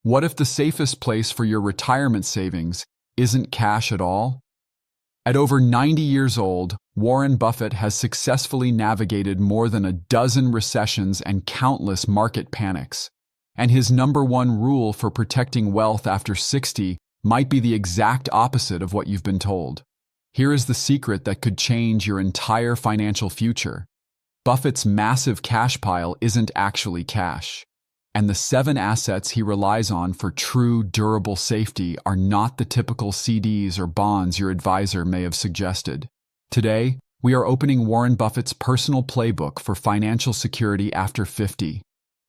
What if the safest place for your retirement savings isn't cash at all? At over 90 years old, Warren Buffett has successfully navigated more than a dozen recessions and countless market panics. And his number one rule for protecting wealth after 60 might be the exact opposite of what you've been told. Here is the secret that could change your entire financial future. Buffett's massive cash pile isn't actually cash. And the 7 assets he relies on for true, durable safety are not the typical CDs or bonds your advisor may have suggested. Today, we are opening Warren Buffett's personal playbook for financial security after 50.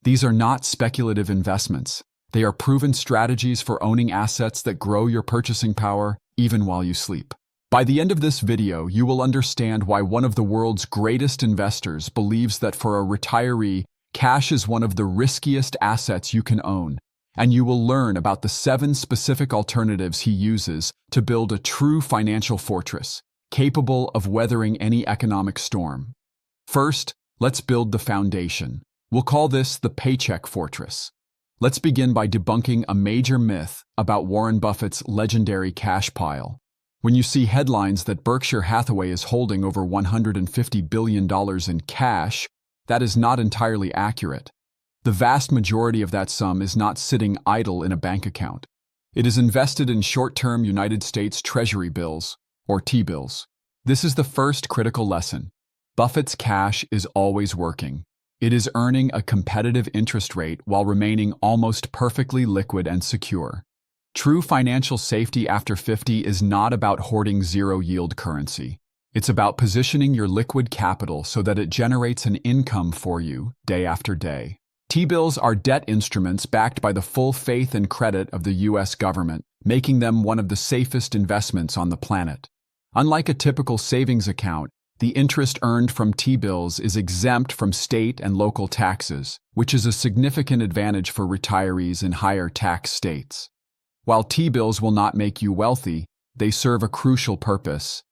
These are not speculative investments. They are proven strategies for owning assets that grow your purchasing power even while you sleep. By the end of this video, you will understand why one of the world's greatest investors believes that for a retiree, cash is one of the riskiest assets you can own, and you will learn about the 7 specific alternatives he uses to build a true financial fortress, capable of weathering any economic storm. First, let's build the foundation. We'll call this the paycheck fortress. Let's begin by debunking a major myth about Warren Buffett's legendary cash pile. When you see headlines that Berkshire Hathaway is holding over $150 billion in cash, that is not entirely accurate. The vast majority of that sum is not sitting idle in a bank account. It is invested in short-term United States Treasury bills, or T-bills. This is the first critical lesson. Buffett's cash is always working. It is earning a competitive interest rate while remaining almost perfectly liquid and secure. True financial safety after 50 is not about hoarding zero-yield currency. It's about positioning your liquid capital so that it generates an income for you day after day. T-bills are debt instruments backed by the full faith and credit of the U.S. government, making them one of the safest investments on the planet. Unlike a typical savings account, the interest earned from T-bills is exempt from state and local taxes, which is a significant advantage for retirees in higher tax states. While T-bills will not make you wealthy, they serve a crucial purpose.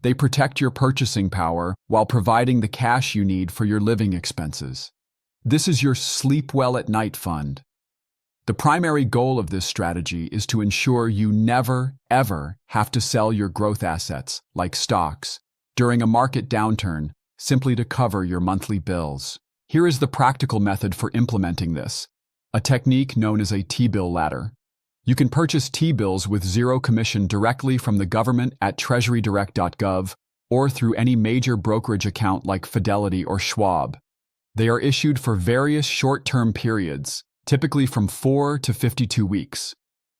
They protect your purchasing power while providing the cash you need for your living expenses. This is your sleep well at night fund. The primary goal of this strategy is to ensure you never, ever have to sell your growth assets, like stocks, during a market downturn, simply to cover your monthly bills. Here is the practical method for implementing this, a technique known as a T-bill ladder. You can purchase T-bills with zero commission directly from the government at treasurydirect.gov or through any major brokerage account like Fidelity or Schwab. They are issued for various short-term periods, typically from 4 to 52 weeks.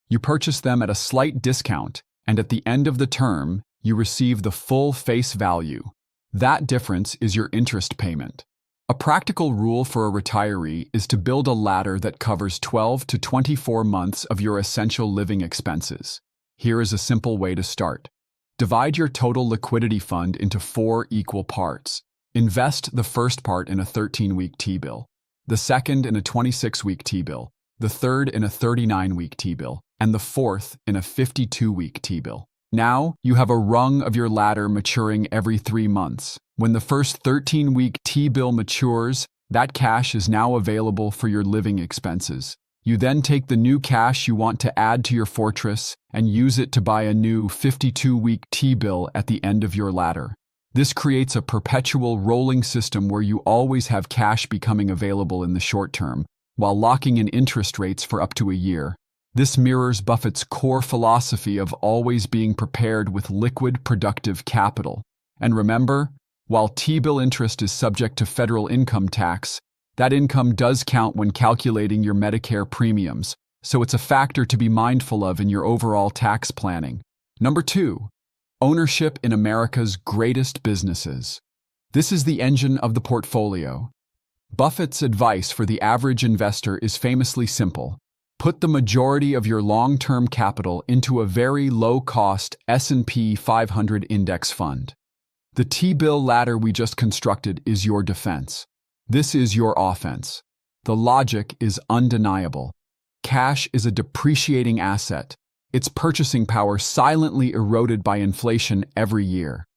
You purchase them at a slight discount, and at the end of the term, you receive the full face value. That difference is your interest payment. A practical rule for a retiree is to build a ladder that covers 12 to 24 months of your essential living expenses. Here is a simple way to start. Divide your total liquidity fund into 4 equal parts. Invest the first part in a 13-week T-bill, the second in a 26-week T-bill, the third in a 39-week T-bill, and the fourth in a 52-week T-bill. Now, you have a rung of your ladder maturing every 3 months. When the first 13-week T-bill matures, that cash is now available for your living expenses. You then take the new cash you want to add to your fortress and use it to buy a new 52-week T-bill at the end of your ladder. This creates a perpetual rolling system where you always have cash becoming available in the short term, while locking in interest rates for up to a year. This mirrors Buffett's core philosophy of always being prepared with liquid, productive capital. And remember, while T-bill interest is subject to federal income tax, that income does count when calculating your Medicare premiums, so it's a factor to be mindful of in your overall tax planning. Number 2, ownership in America's greatest businesses. This is the engine of the portfolio. Buffett's advice for the average investor is famously simple. Put the majority of your long-term capital into a very low-cost S&P 500 index fund. The T-bill ladder we just constructed is your defense. This is your offense. The logic is undeniable. Cash is a depreciating asset, its purchasing power silently eroded by inflation every year.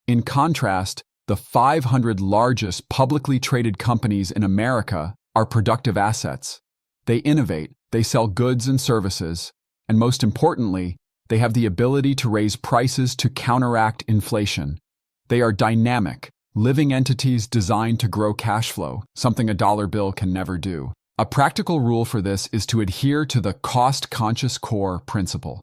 In contrast, the 500 largest publicly traded companies in America are productive assets. They innovate, They sell goods and services, and most importantly, they have the ability to raise prices to counteract inflation. They are dynamic, living entities designed to grow cash flow, something a dollar bill can never do. A practical rule for this is to adhere to the cost-conscious core principle.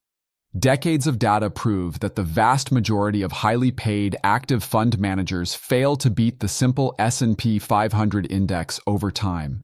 Decades of data prove that the vast majority of highly paid active fund managers fail to beat the simple S&P 500 index over time.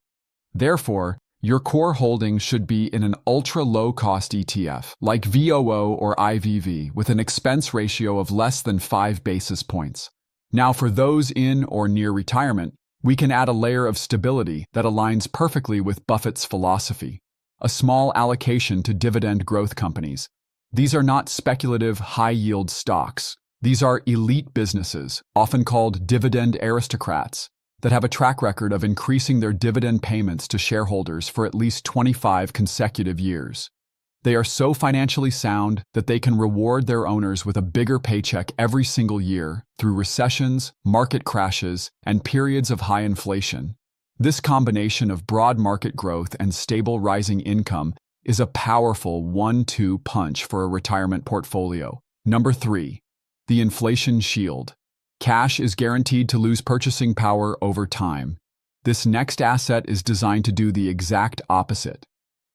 Therefore, your core holdings should be in an ultra-low-cost ETF, like VOO or IVV, with an expense ratio of less than 5 basis points. Now, for those in or near retirement, we can add a layer of stability that aligns perfectly with Buffett's philosophy: a small allocation to dividend growth companies. These are not speculative, high-yield stocks. These are elite businesses, often called dividend aristocrats, that have a track record of increasing their dividend payments to shareholders for at least 25 consecutive years. They are so financially sound that they can reward their owners with a bigger paycheck every single year through recessions, market crashes, and periods of high inflation. This combination of broad market growth and stable rising income is a powerful 1-2 punch for a retirement portfolio. Number 3. The inflation shield. Cash is guaranteed to lose purchasing power over time. This next asset is designed to do the exact opposite.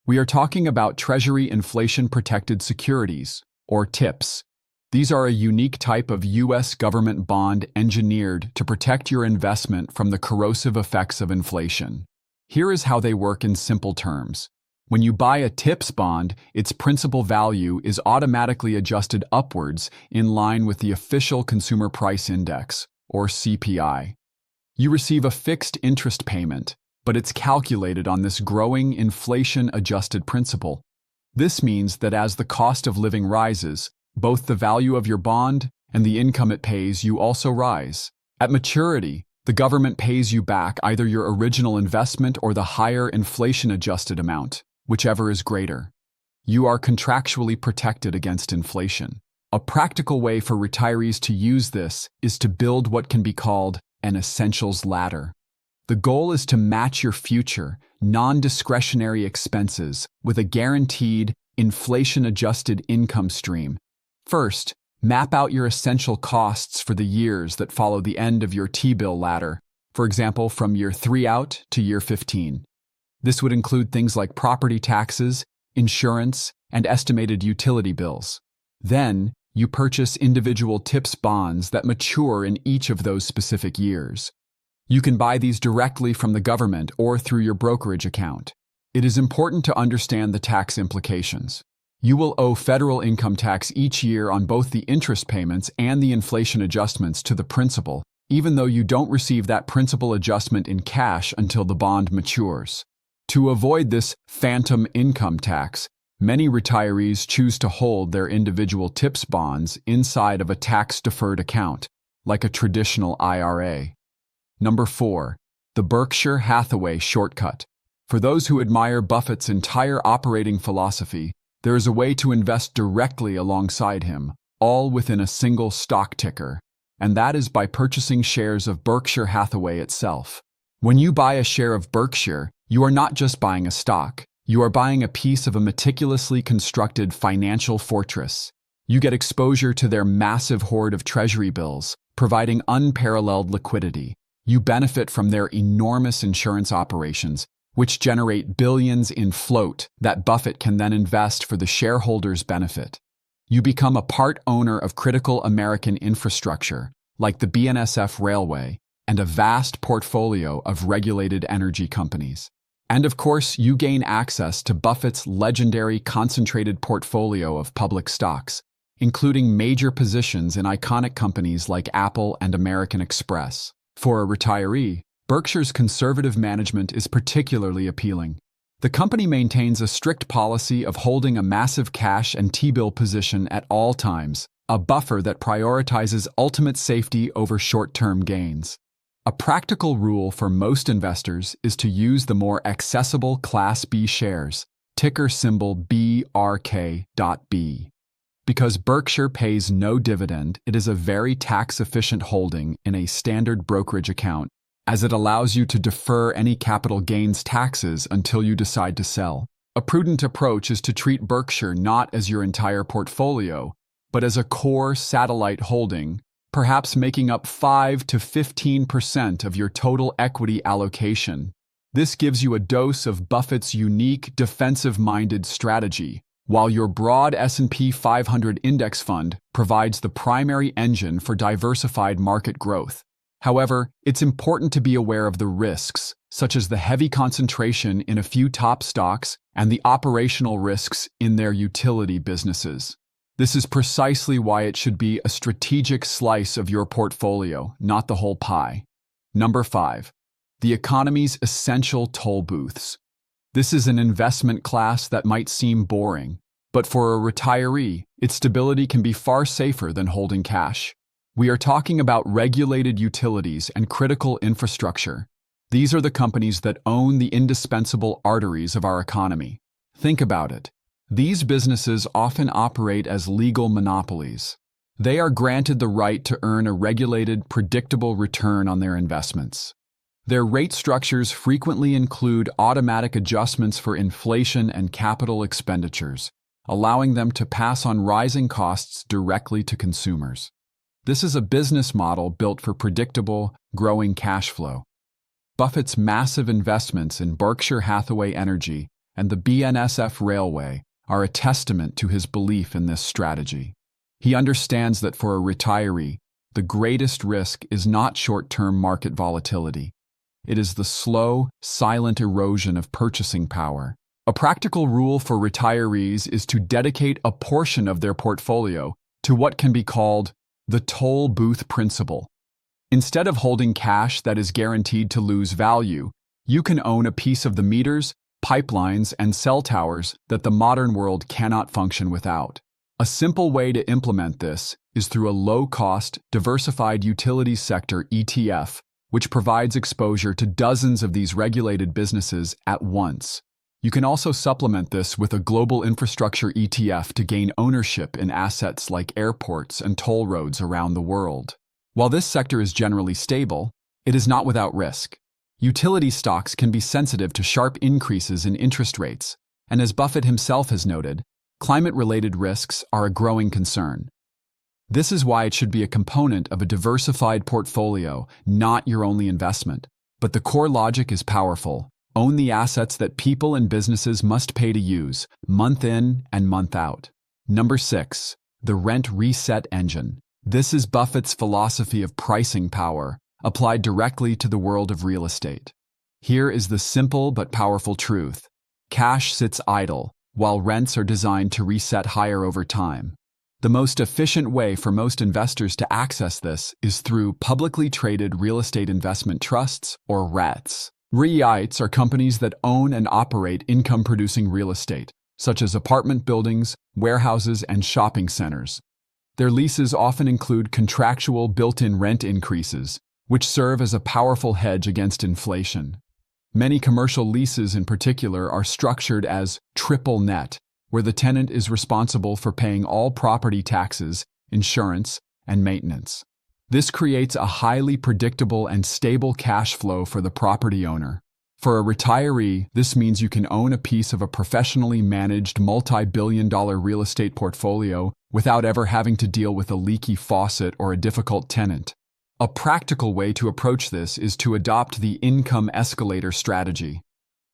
We are talking about Treasury Inflation-Protected Securities, or TIPS. These are a unique type of U.S. government bond engineered to protect your investment from the corrosive effects of inflation. Here is how they work in simple terms. When you buy a TIPS bond, its principal value is automatically adjusted upwards in line with the official Consumer Price Index, or CPI. You receive a fixed interest payment, but it's calculated on this growing inflation-adjusted principle. This means that as the cost of living rises, both the value of your bond and the income it pays you also rise. At maturity, the government pays you back either your original investment or the higher inflation-adjusted amount, whichever is greater. You are contractually protected against inflation. A practical way for retirees to use this is to build what can be called an essentials ladder. The goal is to match your future, non-discretionary expenses with a guaranteed, inflation-adjusted income stream. First, map out your essential costs for the years that follow the end of your T-bill ladder, for example, from year 3 out to year 15. This would include things like property taxes, insurance, and estimated utility bills. Then, you purchase individual TIPS bonds that mature in each of those specific years. You can buy these directly from the government or through your brokerage account. It is important to understand the tax implications. You will owe federal income tax each year on both the interest payments and the inflation adjustments to the principal, even though you don't receive that principal adjustment in cash until the bond matures. To avoid this phantom income tax, many retirees choose to hold their individual TIPS bonds inside of a tax-deferred account, like a traditional IRA. Number 4. The Berkshire Hathaway shortcut. For those who admire Buffett's entire operating philosophy, there is a way to invest directly alongside him, all within a single stock ticker, and that is by purchasing shares of Berkshire Hathaway itself. When you buy a share of Berkshire, you are not just buying a stock. You are buying a piece of a meticulously constructed financial fortress. You get exposure to their massive hoard of treasury bills, providing unparalleled liquidity. You benefit from their enormous insurance operations, which generate billions in float that Buffett can then invest for the shareholders' benefit. You become a part owner of critical American infrastructure, like the BNSF Railway, and a vast portfolio of regulated energy companies. And of course, you gain access to Buffett's legendary concentrated portfolio of public stocks, including major positions in iconic companies like Apple and American Express. For a retiree, Berkshire's conservative management is particularly appealing. The company maintains a strict policy of holding a massive cash and T-bill position at all times, a buffer that prioritizes ultimate safety over short-term gains. A practical rule for most investors is to use the more accessible Class B shares, ticker symbol BRK.B. Because Berkshire pays no dividend, it is a very tax-efficient holding in a standard brokerage account, as it allows you to defer any capital gains taxes until you decide to sell. A prudent approach is to treat Berkshire not as your entire portfolio, but as a core satellite holding, perhaps making up 5 to 15% of your total equity allocation. This gives you a dose of Buffett's unique defensive-minded strategy, while your broad S&P 500 index fund provides the primary engine for diversified market growth. However, it's important to be aware of the risks, such as the heavy concentration in a few top stocks and the operational risks in their utility businesses. This is precisely why it should be a strategic slice of your portfolio, not the whole pie. Number 5. The economy's essential toll booths. This is an investment class that might seem boring, but for a retiree, its stability can be far safer than holding cash. We are talking about regulated utilities and critical infrastructure. These are the companies that own the indispensable arteries of our economy. Think about it. These businesses often operate as legal monopolies. They are granted the right to earn a regulated, predictable return on their investments. Their rate structures frequently include automatic adjustments for inflation and capital expenditures, allowing them to pass on rising costs directly to consumers. This is a business model built for predictable, growing cash flow. Buffett's massive investments in Berkshire Hathaway Energy and the BNSF Railway are a testament to his belief in this strategy. He understands that for a retiree, the greatest risk is not short-term market volatility. It is the slow, silent erosion of purchasing power. A practical rule for retirees is to dedicate a portion of their portfolio to what can be called the toll booth principle. Instead of holding cash that is guaranteed to lose value, you can own a piece of the meters, pipelines, and cell towers that the modern world cannot function without. A simple way to implement this is through a low-cost, diversified utilities sector ETF, which provides exposure to dozens of these regulated businesses at once. You can also supplement this with a global infrastructure ETF to gain ownership in assets like airports and toll roads around the world. While this sector is generally stable, it is not without risk. Utility stocks can be sensitive to sharp increases in interest rates, and as Buffett himself has noted, climate-related risks are a growing concern. This is why it should be a component of a diversified portfolio, not your only investment. But the core logic is powerful. Own the assets that people and businesses must pay to use, month in and month out. Number 6. The rent reset engine. This is Buffett's philosophy of pricing power, applied directly to the world of real estate. Here is the simple but powerful truth. Cash sits idle, while rents are designed to reset higher over time. The most efficient way for most investors to access this is through publicly traded real estate investment trusts, or REITs. REITs are companies that own and operate income-producing real estate, such as apartment buildings, warehouses, and shopping centers. Their leases often include contractual built-in rent increases, which serve as a powerful hedge against inflation. Many commercial leases in particular are structured as triple net, where the tenant is responsible for paying all property taxes, insurance, and maintenance. This creates a highly predictable and stable cash flow for the property owner. For a retiree, this means you can own a piece of a professionally managed multi-billion-dollar real estate portfolio without ever having to deal with a leaky faucet or a difficult tenant. A practical way to approach this is to adopt the income escalator strategy.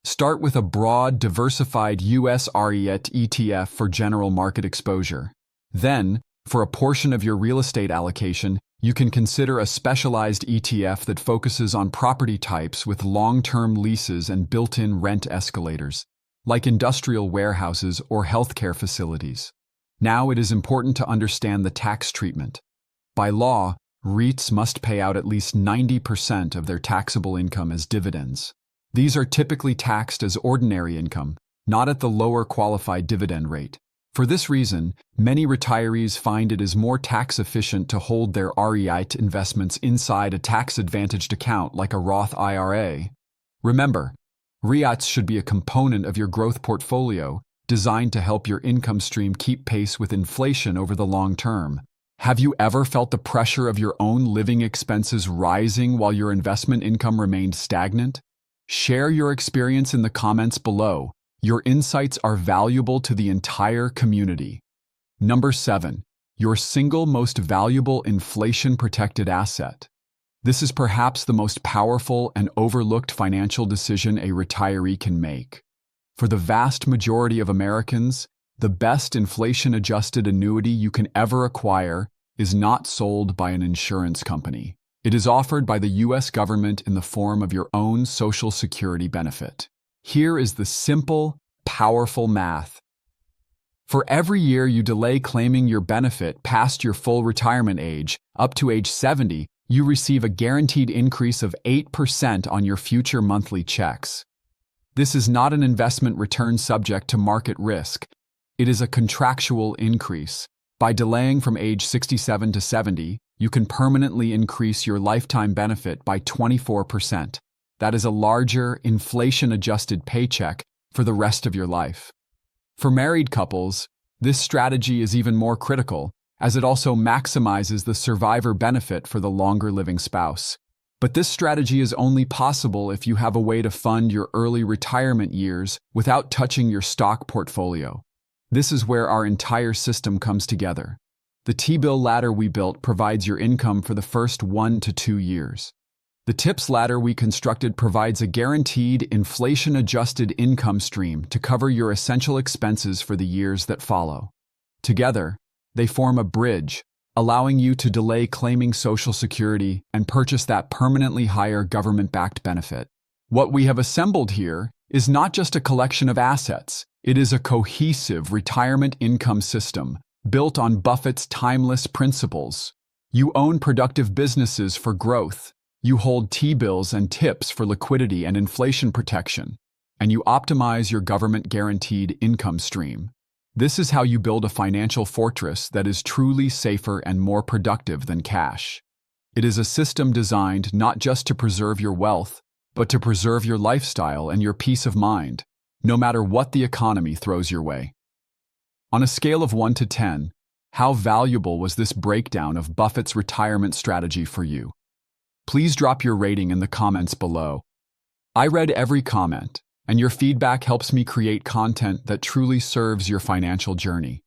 Start with a broad, diversified U.S. REIT ETF for general market exposure. Then, for a portion of your real estate allocation, you can consider a specialized ETF that focuses on property types with long-term leases and built-in rent escalators, like industrial warehouses or healthcare facilities. Now it is important to understand the tax treatment. By law, REITs must pay out at least 90% of their taxable income as dividends. These are typically taxed as ordinary income, not at the lower qualified dividend rate. For this reason, many retirees find it is more tax efficient to hold their REIT investments inside a tax-advantaged account like a Roth IRA. Remember, REITs should be a component of your growth portfolio, designed to help your income stream keep pace with inflation over the long term. Have you ever felt the pressure of your own living expenses rising while your investment income remained stagnant? Share your experience in the comments below. Your insights are valuable to the entire community. Number 7. Your single most valuable inflation-protected asset. This is perhaps the most powerful and overlooked financial decision a retiree can make. For the vast majority of Americans, the best inflation-adjusted annuity you can ever acquire is not sold by an insurance company. It is offered by the U.S. government in the form of your own Social Security benefit. Here is the simple, powerful math. For every year you delay claiming your benefit past your full retirement age, up to age 70, you receive a guaranteed increase of 8% on your future monthly checks. This is not an investment return subject to market risk. It is a contractual increase. By delaying from age 67 to 70, you can permanently increase your lifetime benefit by 24%. That is a larger, inflation-adjusted paycheck for the rest of your life. For married couples, this strategy is even more critical, as it also maximizes the survivor benefit for the longer-living spouse. But this strategy is only possible if you have a way to fund your early retirement years without touching your stock portfolio. This is where our entire system comes together. The T-bill ladder we built provides your income for the first 1 to 2 years. The TIPS ladder we constructed provides a guaranteed, inflation-adjusted income stream to cover your essential expenses for the years that follow. Together, they form a bridge, allowing you to delay claiming Social Security and purchase that permanently higher government-backed benefit. What we have assembled here is not just a collection of assets. It is a cohesive retirement income system built on Buffett's timeless principles. You own productive businesses for growth. You hold T-bills and TIPS for liquidity and inflation protection, and you optimize your government-guaranteed income stream. This is how you build a financial fortress that is truly safer and more productive than cash. It is a system designed not just to preserve your wealth, but to preserve your lifestyle and your peace of mind, no matter what the economy throws your way. On a scale of 1 to 10, how valuable was this breakdown of Buffett's retirement strategy for you? Please drop your rating in the comments below. I read every comment, and your feedback helps me create content that truly serves your financial journey.